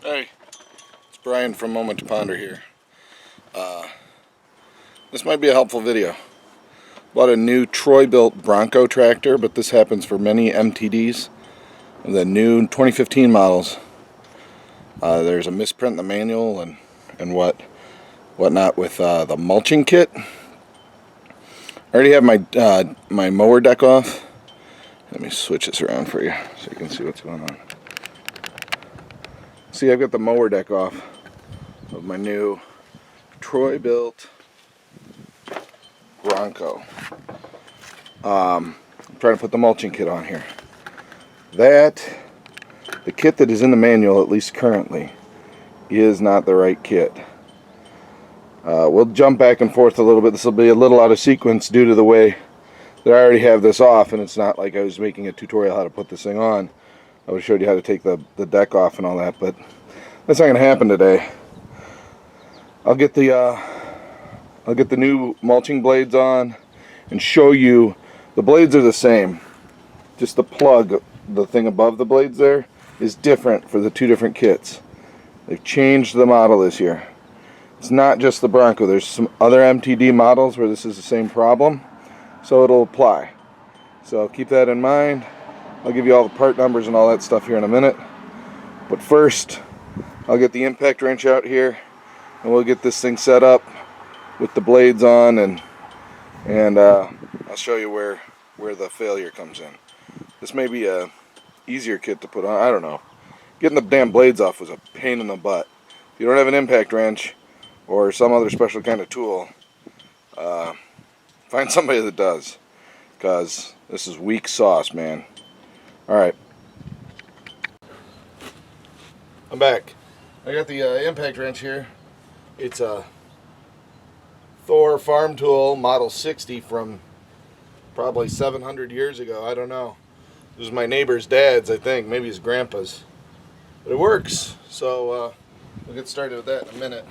Hey, it's Brian from MomentToPonder here. This might be a helpful video. Bought a new Troy Bilt Bronco tractor, but this happens for many MTDs. The new 2015 models. There's a misprint in the manual and whatnot with the mulching kit. I already have my mower deck off. Let me switch this around for you so you can see what's going on. See, I've got the mower deck off of my new Troy Bilt Bronco. I'm trying to put the mulching kit on here. The kit that is in the manual, at least currently, is not the right kit. We'll jump back and forth a little bit. This will be a little out of sequence due to the way that I already have this off, and it's not like I was making a tutorial how to put this thing on. I would have showed you how to take the deck off and all that, but that's not going to happen today. I'll get the new mulching blades on and show you. The blades are the same, just the plug, the thing above the blades there, is different for the two different kits. They've changed the model this year. It's not just the Bronco. There's some other MTD models where this is the same problem, so it'll apply. So keep that in mind. I'll give you all the part numbers and all that stuff here in a minute. But first, I'll get the impact wrench out here, and we'll get this thing set up with the blades on, and I'll show you where the failure comes in. This may be a easier kit to put on. I don't know. Getting the damn blades off was a pain in the butt. If you don't have an impact wrench or some other special kind of tool, find somebody that does, because this is weak sauce, man. Alright, I'm back. I got the impact wrench here. It's a Thor farm tool model 60 from probably 700 years ago. I don't know. It was my neighbor's dad's, I think, maybe his grandpa's. But it works, so we'll get started with that in a minute.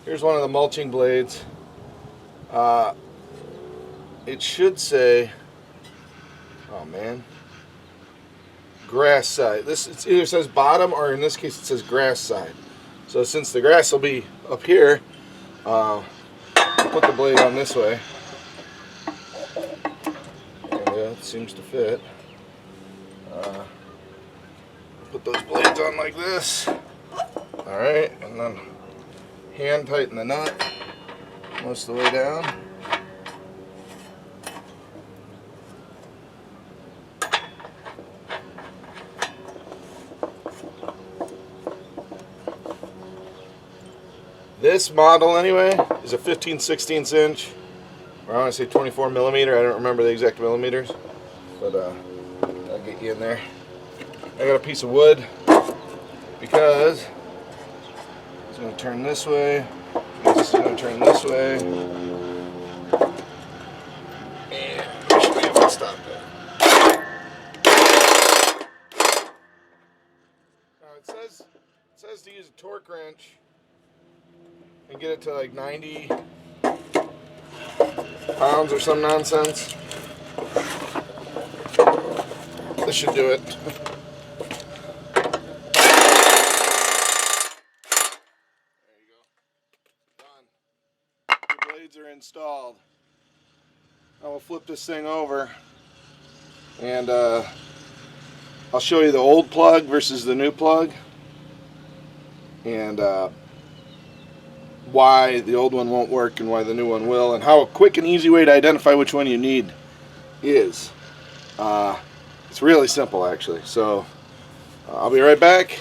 Here's one of the mulching blades. It should say, oh man, grass side. It either says bottom, or in this case it says grass side. So since the grass will be up here, I'll put the blade on this way. And it seems to fit. Put those blades on like this. Alright, and then hand tighten the nut most of the way down. This model, anyway, is a 15/16 inch, or I want to say 24 millimeter. I don't remember the exact millimeters, but I'll get you in there. I got a piece of wood because it's going to turn this way. This is going to turn this way. And I should be able to stop that. Now it says to use a torque wrench and get it to like 90 pounds or some nonsense. This should do it. There you go. Done. The blades are installed. Now we'll flip this thing over, and I'll show you the old plug versus the new plug, and why the old one won't work and why the new one will, and how a quick and easy way to identify which one you need is. It's really simple, actually. So I'll be right back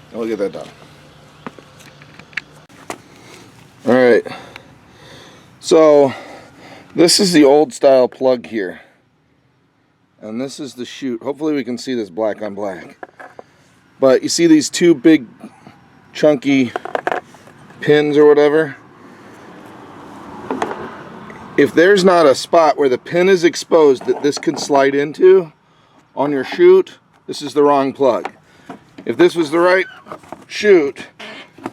and we'll get that done. Alright, so this is the old style plug here, and this is the chute. Hopefully we can see this black on black, but you see these two big chunky pins or whatever. If there's not a spot where the pin is exposed that this can slide into on your chute, this is the wrong plug. If this was the right chute,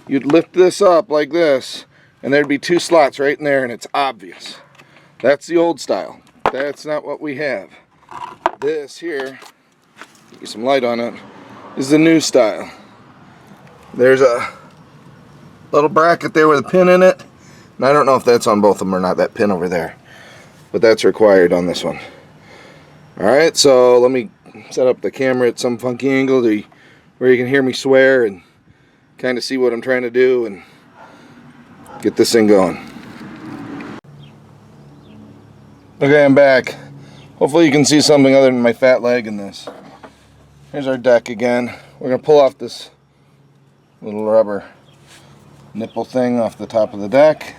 you'd lift this up like this, and there'd be two slots right in there, and it's obvious. That's the old style. That's not what we have. This here, get you some light on it. is the new style. There's a little bracket there with a pin in it. And I don't know if that's on both of them or not, that pin over there. But that's required on this one. Alright, so let me set up the camera at some funky angle where you can hear me swear and kind of see what I'm trying to do and get this thing going. Okay, I'm back. Hopefully you can see something other than my fat leg in this. Here's our deck again. We're going to pull off this little rubber nipple thing off the top of the deck.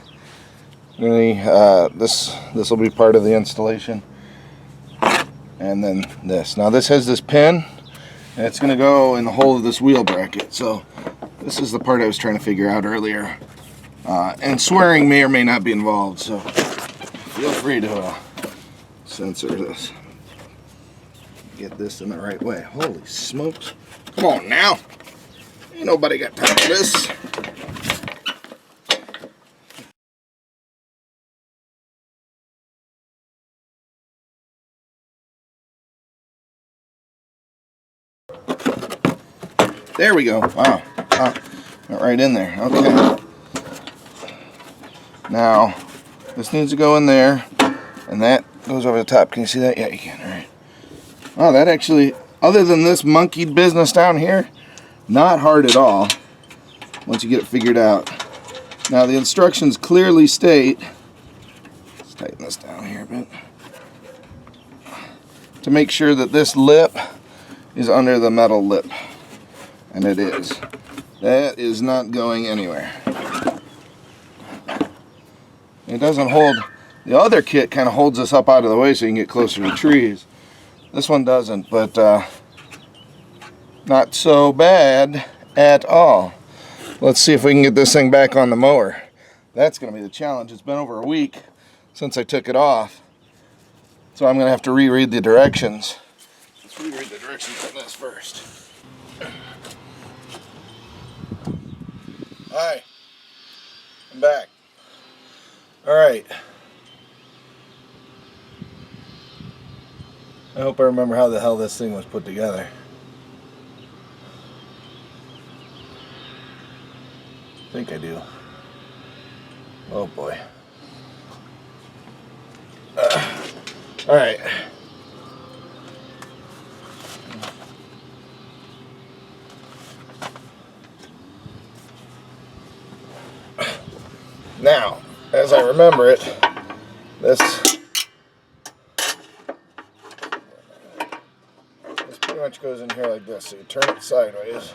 This will be part of the installation. And then this. Now this has this pin, and it's going to go in the hole of this wheel bracket. So this is the part I was trying to figure out earlier. And swearing may or may not be involved, so feel free to censor this. Get this in the right way. Holy smokes. Come on now. Ain't nobody got time for this. There we go. Wow. Got right in there. Okay. Now, this needs to go in there, and that goes over the top. Can you see that? Yeah, you can. All right. Wow, that actually, other than this monkeyed business down here, not hard at all once you get it figured out. Now, the instructions clearly state, let's tighten this down here a bit, to make sure that this lip is under the metal lip. And it is. That is not going anywhere. It doesn't hold. The other kit kind of holds us up out of the way so you can get closer to trees. This one doesn't, but not so bad at all. Let's see if we can get this thing back on the mower. That's going to be the challenge. It's been over a week since I took it off. So I'm going to have to reread the directions. Let's reread the directions on this first. Hi, I'm back. Alright. I hope I remember how the hell this thing was put together. I think I do. Oh boy. Alright. Now, as I remember it, this pretty much goes in here like this. So you turn it sideways.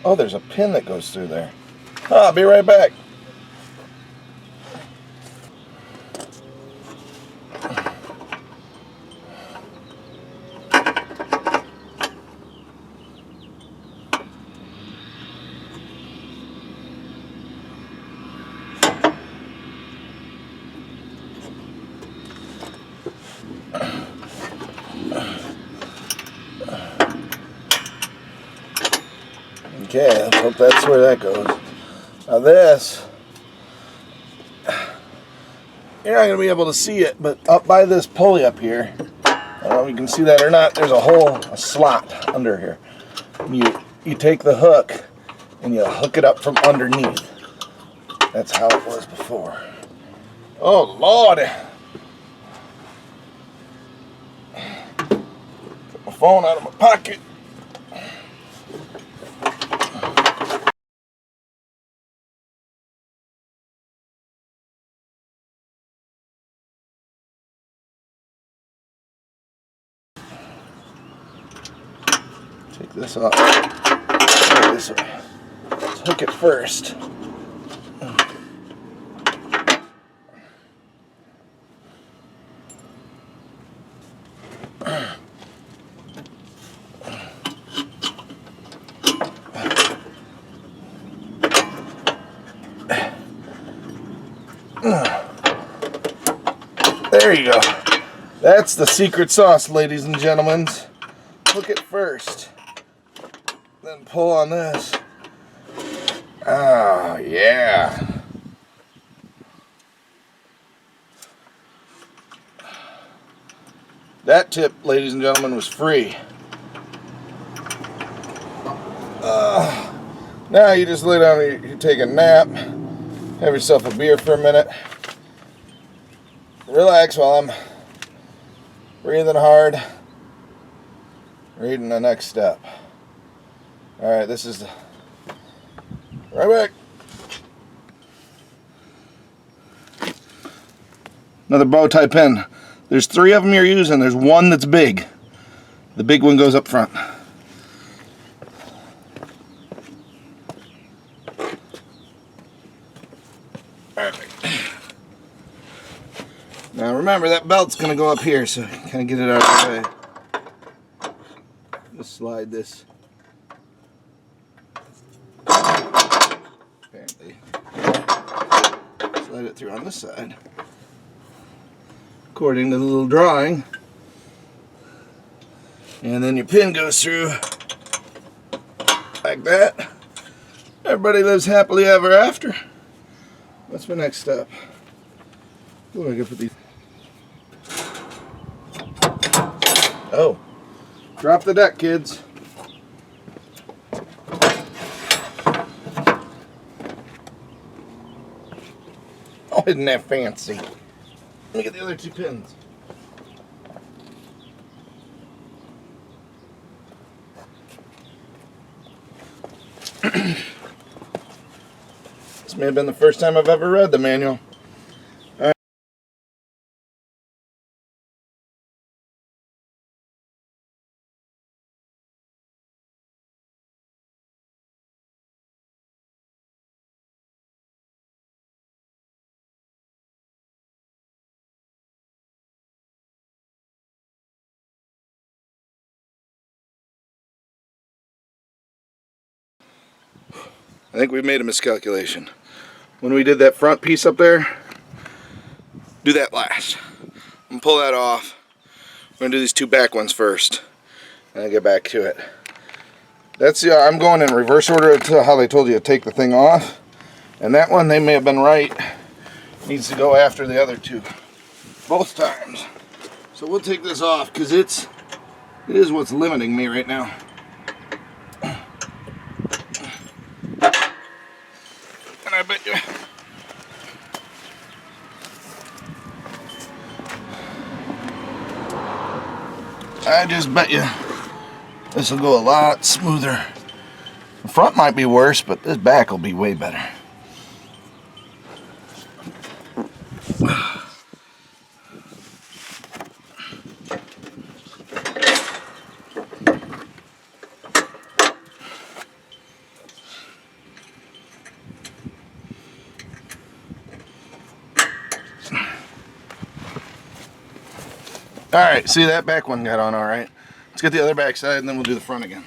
Oh, there's a pin that goes through there. I'll be right back. Okay, let's hope that's where that goes. Now this, you're not going to be able to see it, but up by this pulley up here, I don't know if you can see that or not, there's a hole, a slot under here. You take the hook and you hook it up from underneath. That's how it was before. Oh Lord! Put my phone out of my pocket. Take this off. Go this way. Let's hook it first. There you go. That's the secret sauce, ladies and gentlemen. Hook it first. then pull on this. Oh, yeah. That tip, ladies and gentlemen, was free. Now you just lay down, you take a nap, have yourself a beer for a minute, relax while I'm breathing hard, reading the next step. Alright, this is the... Right back. Another bow tie pin. There's 3 of them you're using. There's one that's big. The big one goes up front. Now remember, that belt's going to go up here, so kind of get it out of the way. Just slide this. Apparently. Slide it through on this side. According to the little drawing. And then your pin goes through like that. Everybody lives happily ever after. What's my next step? Oh, I gotta put these. Oh, drop the deck, kids. Oh, isn't that fancy? Let me get the other 2 pins. This may have been the first time I've ever read the manual. I think we made a miscalculation. When we did that front piece up there, do that last. I'm gonna pull that off. We're gonna do these 2 back ones first, and then get back to it. That's the, I'm going in reverse order to how they told you to take the thing off. And that one, they may have been right. Needs to go after the other 2, both times. So we'll take this off because it is what's limiting me right now. And I bet you, I just bet you this will go a lot smoother. The front might be worse, but this back will be way better. Alright, see, that back one got on alright. Let's get the other back side and then we'll do the front again.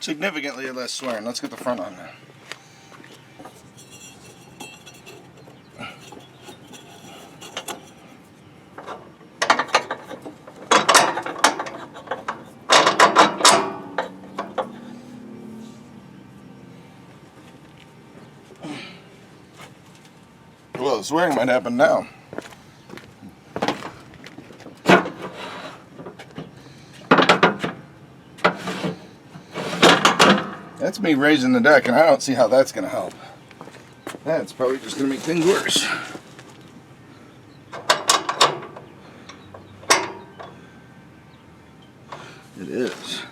Significantly less swearing. Let's get the front on now. Well, the swearing might happen now. That's me raising the deck, and I don't see how that's going to help. That's probably just going to make things worse. It is.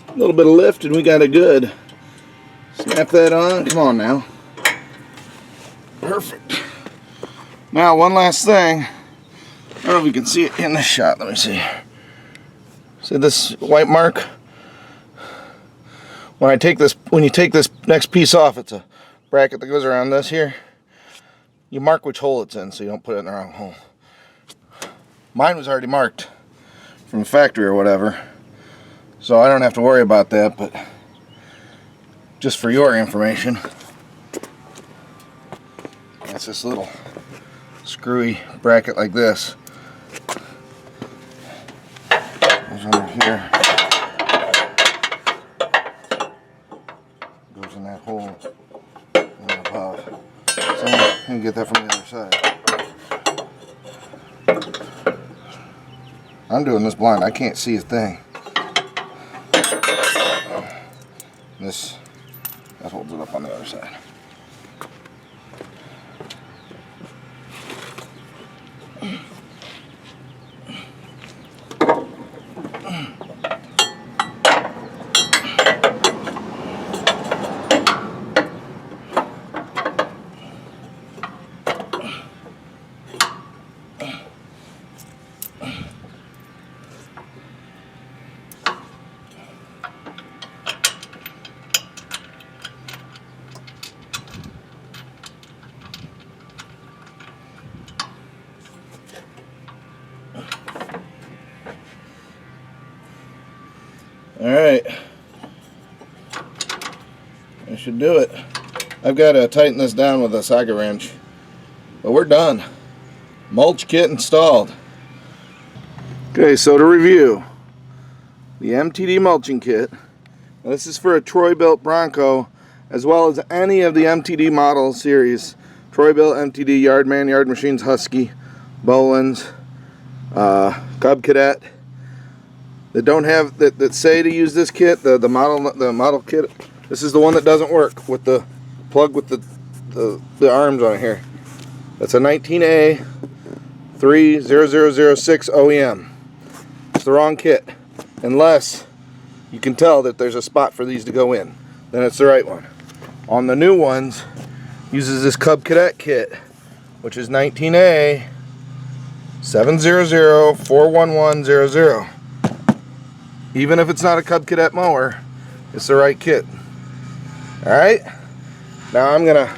A little bit of lift and we got a good. Snap that on. Come on now. Perfect. Now one last thing. I don't know if you can see it in this shot. Let me see. See this white mark? When you take this next piece off, it's a bracket that goes around this here. You mark which hole it's in so you don't put it in the wrong hole. Mine was already marked from the factory or whatever, so I don't have to worry about that, but just for your information, that's this little screwy bracket like this. Goes under here. Goes in that hole and above. So you can get that from the other side. I'm doing this blind. I can't see a thing. That holds it up on the other side. Alright, I should do it. I've got to tighten this down with a socket wrench, but we're done. Mulch kit installed. Okay, so to review, the MTD mulching kit. Now this is for a Troy Bilt Bronco, as well as any of the MTD model series. Troy Bilt, MTD, Yardman, Yard Machines, Husky, Bowen's, Cub Cadet. That don't have that say to use this kit, the model kit. This is the one that doesn't work with the plug with the arms on it here. That's a 19A 30006 OEM. It's the wrong kit, unless you can tell that there's a spot for these to go in. Then it's the right one. On the new ones, uses this Cub Cadet kit, which is 19A 700-41100. Even if it's not a Cub Cadet mower, it's the right kit. Alright, now I'm going to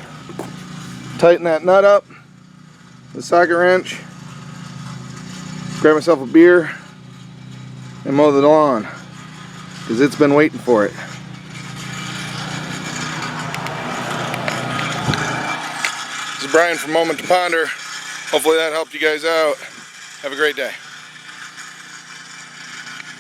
tighten that nut up, the socket wrench, grab myself a beer, and mow the lawn, because it's been waiting for it. This is Brian from MomentToPonder. Hopefully that helped you guys out. Have a great day.